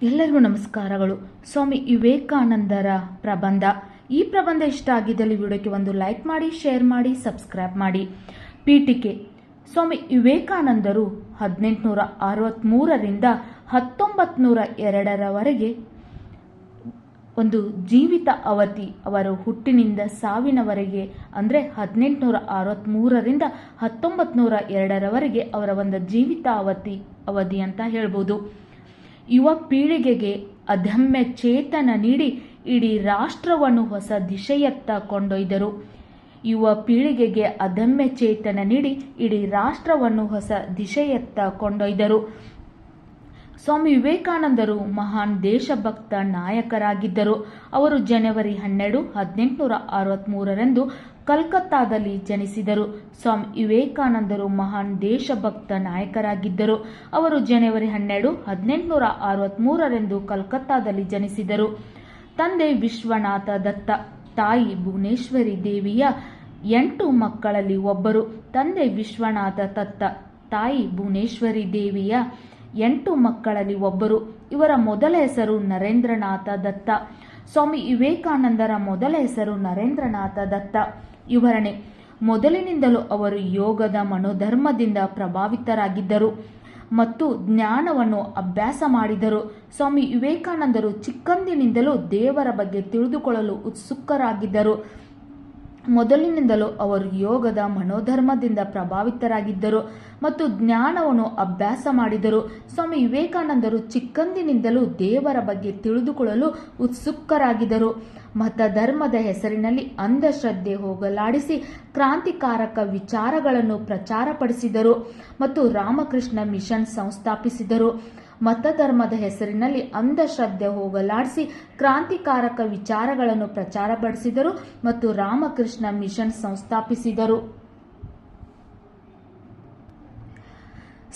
ಎಲ್ಲರಿಗೂ ನಮಸ್ಕಾರಗಳು. ಸ್ವಾಮಿ ವಿವೇಕಾನಂದರ ಪ್ರಬಂಧ. ಈ ಪ್ರಬಂಧ ಇಷ್ಟ ಆಗಿದ್ದಲ್ಲಿ ವಿಡಿಯೋಕ್ಕೆ ಒಂದು ಲೈಕ್ ಮಾಡಿ, ಶೇರ್ ಮಾಡಿ, ಸಬ್ಸ್ಕ್ರೈಬ್ ಮಾಡಿ. ಪೀಠಿಕೆ. ಸ್ವಾಮಿ ವಿವೇಕಾನಂದರು 1863ರಿಂದ 1902ರವರೆಗೆ ಒಂದು ಜೀವಿತ ಅವಧಿ, ಅವರ ಹುಟ್ಟಿನಿಂದ ಸಾವಿನವರೆಗೆ ಅಂದರೆ 1863ರಿಂದ 1902ರವರೆಗೆ ಅವರ ಒಂದು ಜೀವಿತ ಅವಧಿ ಅಂತ ಹೇಳ್ಬೋದು. ಯುವ ಪೀಳಿಗೆಗೆ ಅದಮ್ಯ ಚೇತನ ನೀಡಿ ಇಡೀ ರಾಷ್ಟ್ರವನ್ನು ಹೊಸ ದಿಶೆಯತ್ತ ಕೊಂಡೊಯ್ದರು. ಯುವ ಪೀಳಿಗೆಗೆ ಅದಮ್ಯ ಚೇತನ ನೀಡಿ ಇಡೀ ರಾಷ್ಟ್ರವನ್ನು ಹೊಸ ದಿಶೆಯತ್ತ ಕೊಂಡೊಯ್ದರು. ಸ್ವಾಮಿ ವಿವೇಕಾನಂದರು ಮಹಾನ್ ದೇಶಭಕ್ತ ನಾಯಕರಾಗಿದ್ದರು. ಅವರು ಜನವರಿ 12, 1863ರಂದು ಕಲ್ಕತ್ತಾದಲ್ಲಿ ಜನಿಸಿದರು. ಸ್ವಾಮಿ ವಿವೇಕಾನಂದರು ಮಹಾನ್ ದೇಶಭಕ್ತ ನಾಯಕರಾಗಿದ್ದರು. ಅವರು ಜನವರಿ 12, 1863ರಂದು ಕಲ್ಕತ್ತಾದಲ್ಲಿ ಜನಿಸಿದರು. ತಂದೆ ವಿಶ್ವನಾಥ ದತ್ತ, ತಾಯಿ ಭುವನೇಶ್ವರಿ ದೇವಿಯ 8 ಮಕ್ಕಳಲ್ಲಿ ಒಬ್ಬರು. ತಂದೆ ವಿಶ್ವನಾಥ ದತ್ತ, ತಾಯಿ ಭುವನೇಶ್ವರಿ ದೇವಿಯ 8 ಮಕ್ಕಳಲ್ಲಿ ಒಬ್ಬರು. ಇವರ ಮೊದಲ ಹೆಸರು ನರೇಂದ್ರನಾಥ ದತ್ತ. ಸ್ವಾಮಿ ವಿವೇಕಾನಂದರ ಮೊದಲ ಹೆಸರು ನರೇಂದ್ರನಾಥ ದತ್ತ. ವಿವರಣೆ. ಮೊದಲಿನಿಂದಲೂ ಅವರು ಯೋಗದ ಮನೋಧರ್ಮದಿಂದ ಪ್ರಭಾವಿತರಾಗಿದ್ದರು ಮತ್ತು ಜ್ಞಾನವನ್ನು ಅಭ್ಯಾಸ ಮಾಡಿದರು. ಸ್ವಾಮಿ ವಿವೇಕಾನಂದರು ಚಿಕ್ಕಂದಿನಿಂದಲೂ ದೇವರ ಬಗ್ಗೆ ತಿಳಿದುಕೊಳ್ಳಲು ಉತ್ಸುಕರಾಗಿದ್ದರು. ಮೊದಲಿನಿಂದಲೂ ಅವರು ಯೋಗದ ಮನೋಧರ್ಮದಿಂದ ಪ್ರಭಾವಿತರಾಗಿದ್ದರು ಮತ್ತು ಜ್ಞಾನವನ್ನು ಅಭ್ಯಾಸ ಮಾಡಿದರು. ಸ್ವಾಮಿ ವಿವೇಕಾನಂದರು ಚಿಕ್ಕಂದಿನಿಂದಲೂ ದೇವರ ಬಗ್ಗೆ ತಿಳಿದುಕೊಳ್ಳಲು ಉತ್ಸುಕರಾಗಿದ್ದರು. ಮತ ಧರ್ಮದ ಹೆಸರಿನಲ್ಲಿ ಅಂಧಶ್ರದ್ಧೆ ಹೋಗಲಾಡಿಸಿ ಕ್ರಾಂತಿಕಾರಕ ವಿಚಾರಗಳನ್ನು ಪ್ರಚಾರಪಡಿಸಿದರು ಮತ್ತು ರಾಮಕೃಷ್ಣ ಮಿಷನ್ ಸಂಸ್ಥಾಪಿಸಿದರು. ಮತಧರ್ಮದ ಹೆಸರಿನಲ್ಲಿ ಅಂಧಶ್ರದ್ಧೆ ಹೋಗಲಾಡಿಸಿ ಕ್ರಾಂತಿಕಾರಕ ವಿಚಾರಗಳನ್ನು ಪ್ರಚಾರಪಡಿಸಿದರು ಮತ್ತು ರಾಮಕೃಷ್ಣ ಮಿಷನ್ ಸಂಸ್ಥಾಪಿಸಿದರು.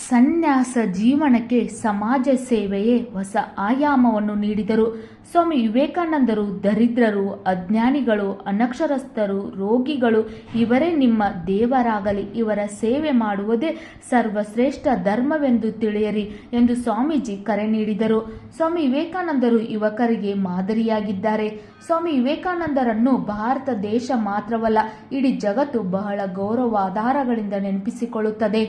ಸನ್ಯಾಸ ಜೀವನಕ್ಕೆ ಸಮಾಜ ಸೇವೆಯೇ ಹೊಸ ಆಯಾಮವನ್ನು ನೀಡಿದರು. ಸ್ವಾಮಿ ವಿವೇಕಾನಂದರು ದರಿದ್ರರು, ಅಜ್ಞಾನಿಗಳು, ಅನಕ್ಷರಸ್ಥರು, ರೋಗಿಗಳು ಇವರೇ ನಿಮ್ಮ ದೇವರಾಗಲಿ, ಇವರ ಸೇವೆ ಮಾಡುವುದೇ ಸರ್ವಶ್ರೇಷ್ಠ ಧರ್ಮವೆಂದು ತಿಳಿಯಿರಿ ಎಂದು ಸ್ವಾಮೀಜಿ ಕರೆ ನೀಡಿದರು. ಸ್ವಾಮಿ ವಿವೇಕಾನಂದರು ಯುವಕರಿಗೆ ಮಾದರಿಯಾಗಿದ್ದಾರೆ. ಸ್ವಾಮಿ ವಿವೇಕಾನಂದರನ್ನು ಭಾರತ ದೇಶ ಮಾತ್ರವಲ್ಲ, ಇಡೀ ಜಗತ್ತು ಬಹಳ ಗೌರವಾಧಾರಗಳಿಂದ ನೆನಪಿಸಿಕೊಳ್ಳುತ್ತದೆ.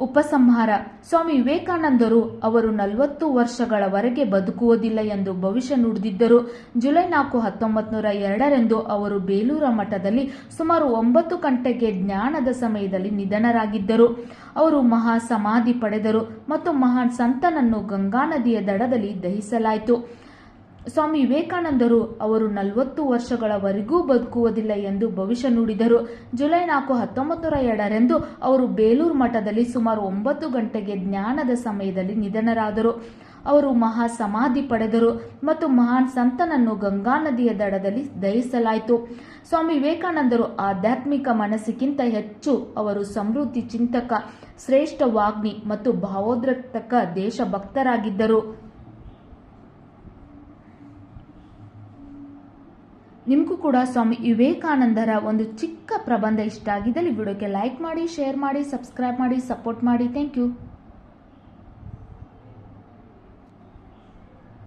ಉಪಸಂಹಾರ. ಸ್ವಾಮಿ ವಿವೇಕಾನಂದರು ಅವರು 40 ವರ್ಷಗಳವರೆಗೆ ಬದುಕುವುದಿಲ್ಲ ಎಂದು ಭವಿಷ್ಯ ನುಡಿದಿದ್ದರು. ಜುಲೈ 4, 1902ರಂದು ಅವರು ಬೇಲೂರು ಮಠದಲ್ಲಿ ಸುಮಾರು 9 ಗಂಟೆಗೆ ಜ್ಞಾನದ ಸಮಯದಲ್ಲಿ ನಿಧನರಾಗಿದ್ದರು. ಅವರು ಮಹಾ ಸಮಾಧಿ ಪಡೆದರು ಮತ್ತು ಮಹಾನ್ ಸಂತನನ್ನು ಗಂಗಾ ನದಿಯ ದಡದಲ್ಲಿ ದಹಿಸಲಾಯಿತು. ಸ್ವಾಮಿ ವಿವೇಕಾನಂದರು ಅವರು 40 ವರ್ಷಗಳವರೆಗೂ ಬದುಕುವುದಿಲ್ಲ ಎಂದು ಭವಿಷ್ಯ ನುಡಿದರು. ಜುಲೈ 4, 1902ರಂದು ಅವರು ಬೇಲೂರು ಮಠದಲ್ಲಿ ಸುಮಾರು 9 ಗಂಟೆಗೆ ಜ್ಞಾನದ ಸಮಯದಲ್ಲಿ ನಿಧನರಾದರು. ಅವರು ಮಹಾ ಸಮಾಧಿ ಪಡೆದರು ಮತ್ತು ಮಹಾನ್ ಸಂತನನ್ನು ಗಂಗಾ ನದಿಯ ದಡದಲ್ಲಿ ದಹಿಸಲಾಯಿತು. ಸ್ವಾಮಿ ವಿವೇಕಾನಂದರು ಆಧ್ಯಾತ್ಮಿಕ ಮನಸ್ಸಿಗಿಂತ ಹೆಚ್ಚು ಅವರು ಸಮೃದ್ಧಿ ಚಿಂತಕ, ಶ್ರೇಷ್ಠ ವಾಗ್ಮಿ ಮತ್ತು ಭಾವೋದ್ರೇಕ ದೇಶಭಕ್ತರಾಗಿದ್ದರು. ನಿಮಗೂ ಕೂಡ ಸ್ವಾಮಿ ವಿವೇಕಾನಂದರ ಒಂದು ಚಿಕ್ಕ ಪ್ರಬಂಧ ಇಷ್ಟ ಆಗಿದ್ದಲ್ಲಿ ವಿಡಿಯೋಕ್ಕೆ ಲೈಕ್ ಮಾಡಿ, ಶೇರ್ ಮಾಡಿ, ಸಬ್ಸ್ಕ್ರೈಬ್ ಮಾಡಿ, ಸಪೋರ್ಟ್ ಮಾಡಿ. Thank you.